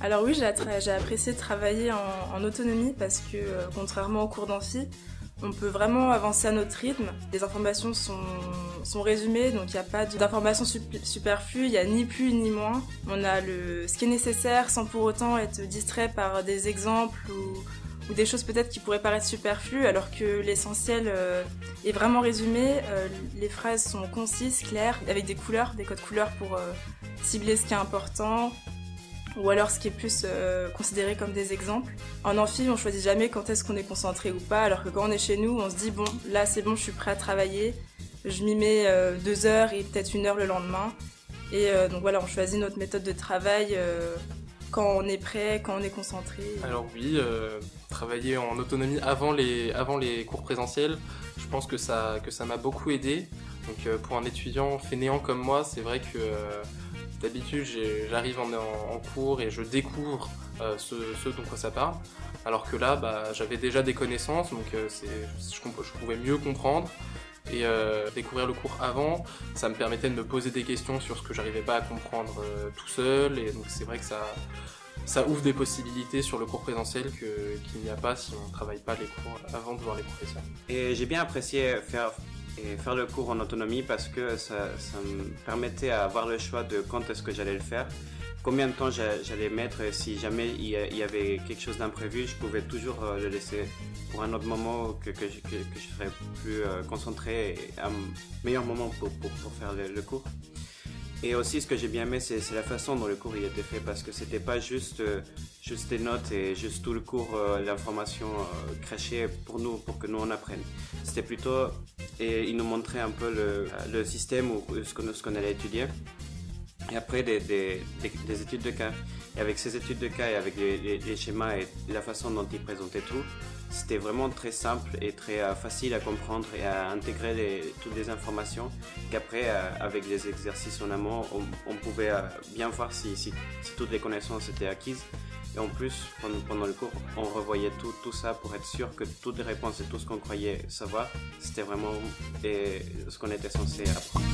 Alors oui, j'ai apprécié de travailler en autonomie parce que, contrairement aux cours d'amphi, on peut vraiment avancer à notre rythme. Les informations sont résumées, donc il n'y a pas d'informations superflues, il n'y a ni plus ni moins. On a ce qui est nécessaire sans pour autant être distrait par des exemples ou des choses peut-être qui pourraient paraître superflues, alors que l'essentiel est vraiment résumé. Les phrases sont concises, claires, avec des couleurs, des codes couleurs pour cibler ce qui est important, ou alors ce qui est plus considéré comme des exemples. En amphi, on choisit jamais quand est-ce qu'on est concentré ou pas, alors que quand on est chez nous, on se dit bon, là c'est bon, je suis prêt à travailler, je m'y mets 2 heures et peut-être 1 heure le lendemain. Et donc voilà, on choisit notre méthode de travail quand on est prêt, quand on est concentré. Alors oui, travailler en autonomie avant les cours présentiels, je pense que ça m'a beaucoup aidé. Donc pour un étudiant fainéant comme moi, c'est vrai que d'habitude j'arrive en cours et je découvre ce dont quoi ça parle. Alors que là, j'avais déjà des connaissances, donc je pouvais mieux comprendre. Et découvrir le cours avant, ça me permettait de me poser des questions sur ce que j'arrivais pas à comprendre tout seul, et donc c'est vrai que ça ouvre des possibilités sur le cours présentiel qu'il n'y a pas si on ne travaille pas les cours avant de voir les professeurs. Et j'ai bien apprécié faire le cours en autonomie parce que ça me permettait d'avoir le choix de quand est-ce que j'allais le faire, combien de temps j'allais mettre. Si jamais il y avait quelque chose d'imprévu, je pouvais toujours le laisser pour un autre moment que je serais plus concentré et un meilleur moment pour faire le cours. Et aussi ce que j'ai bien aimé, c'est la façon dont le cours il était fait, parce que c'était pas juste des notes et juste tout le cours, l'information crachée pour que nous on apprenne. C'était plutôt, et il nous montrait un peu le système ou ce qu'on allait étudier. Et après des études de cas. Et avec ces études de cas et avec les schémas et la façon dont ils présentaient tout, c'était vraiment très simple et très facile à comprendre et à intégrer toutes les informations. Qu'après, avec les exercices en amont, on pouvait bien voir si toutes les connaissances étaient acquises. Et en plus, pendant le cours, on revoyait tout ça pour être sûr que toutes les réponses et tout ce qu'on croyait savoir, c'était vraiment ce qu'on était censé apprendre.